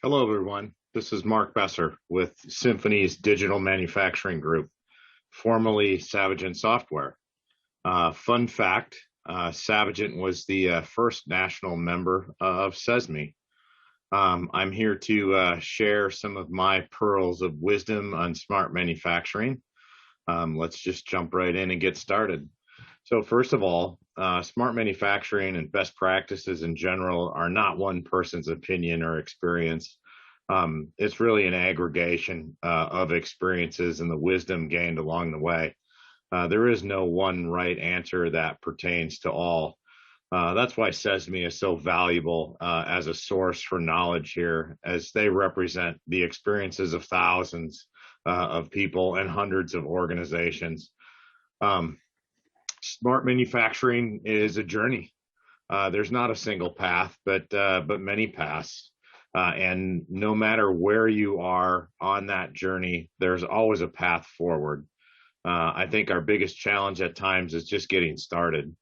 Hello, everyone. This is Mark Besser with Symphony's Digital Manufacturing Group, formerly Savagent Software. Fun fact, Savagent was the first national member of SESME. I'm here to share some of my pearls of wisdom on smart manufacturing. Let's just jump right in and get started. So first of all, smart manufacturing and best practices in general are not one person's opinion or experience. It's really an aggregation of experiences and the wisdom gained along the way. There is no one right answer that pertains to all. That's why SESME is so valuable as a source for knowledge here, as they represent the experiences of thousands of people and hundreds of organizations. Um, Smart manufacturing is a journey. There's not a single path, but many paths. And no matter where you are on that journey, there's always a path forward. I think our biggest challenge at times is just getting started.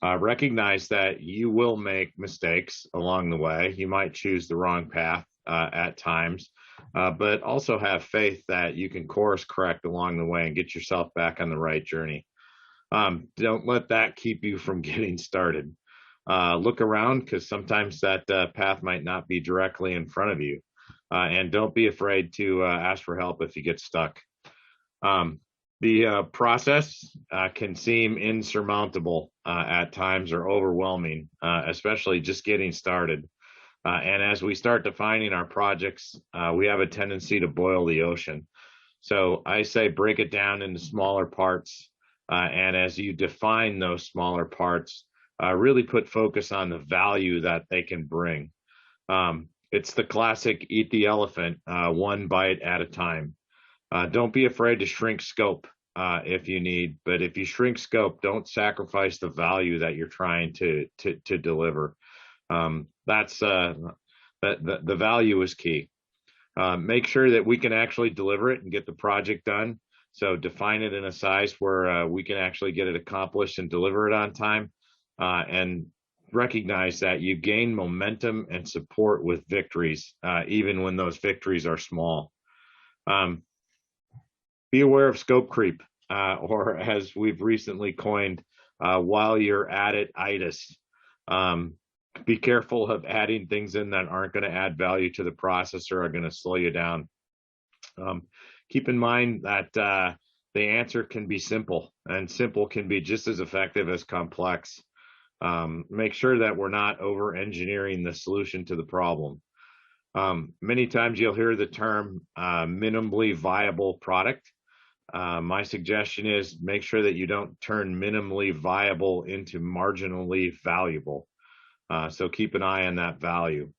Recognize that you will make mistakes along the way. You might choose the wrong path at times, but also have faith that you can course correct along the way and get yourself back on the right journey. Don't let that keep you from getting started. Look around because sometimes that path might not be directly in front of you. And don't be afraid to ask for help if you get stuck. The process can seem insurmountable at times or overwhelming, especially just getting started. And as we start defining our projects, we have a tendency to boil the ocean. So I say break it down into smaller parts. And as you define those smaller parts, really put focus on the value that they can bring. It's the classic eat the elephant one bite at a time. Don't be afraid to shrink scope if you need, but if you shrink scope, don't sacrifice the value that you're trying to deliver. That's the value is key. Make sure that we can actually deliver it and get the project done. So define it in a size where we can actually get it accomplished and deliver it on time. And recognize that you gain momentum and support with victories, even when those victories are small. Be aware of scope creep, or as we've recently coined, while you're at it, itis. Be careful of adding things in that aren't going to add value to the process or are going to slow you down. Keep in mind that the answer can be simple, and simple can be just as effective as complex. Make sure that we're not over engineering the solution to the problem. Many times you'll hear the term minimally viable product. My suggestion is make sure that you don't turn minimally viable into marginally valuable. So keep an eye on that value.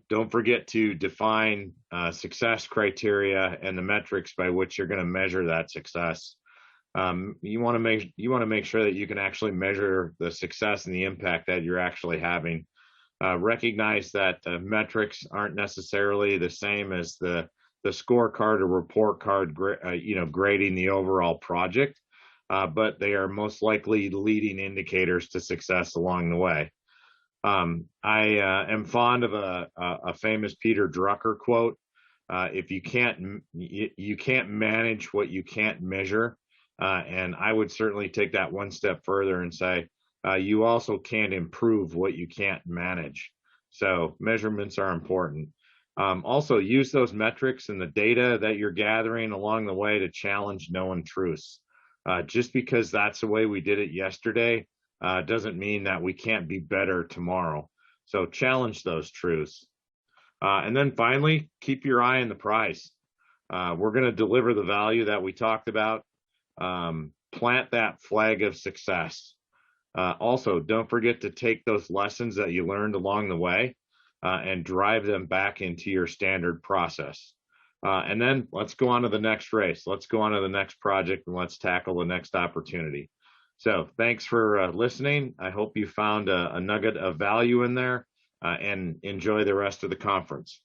Don't forget to define success criteria and the metrics by which you're going to measure that success. You want to make sure that you can actually measure the success and the impact that you're actually having. Recognize that metrics aren't necessarily the same as the scorecard or report card, grading the overall project, but they are most likely leading indicators to success along the way. I am fond of a famous Peter Drucker quote: "If you can't manage what you can't measure," and I would certainly take that one step further and say, you also can't improve what you can't manage. So measurements are important. Also, use those metrics and the data that you're gathering along the way to challenge known truths. Just because that's the way we did it yesterday doesn't mean that we can't be better tomorrow. So challenge those truths. And then finally, keep your eye on the prize. We're going to deliver the value that we talked about. Plant that flag of success. Also, don't forget to take those lessons that you learned along the way and drive them back into your standard process. And then let's go on to the next race. Let's go on to the next project and let's tackle the next opportunity. So thanks for listening. I hope you found a nugget of value in there and enjoy the rest of the conference.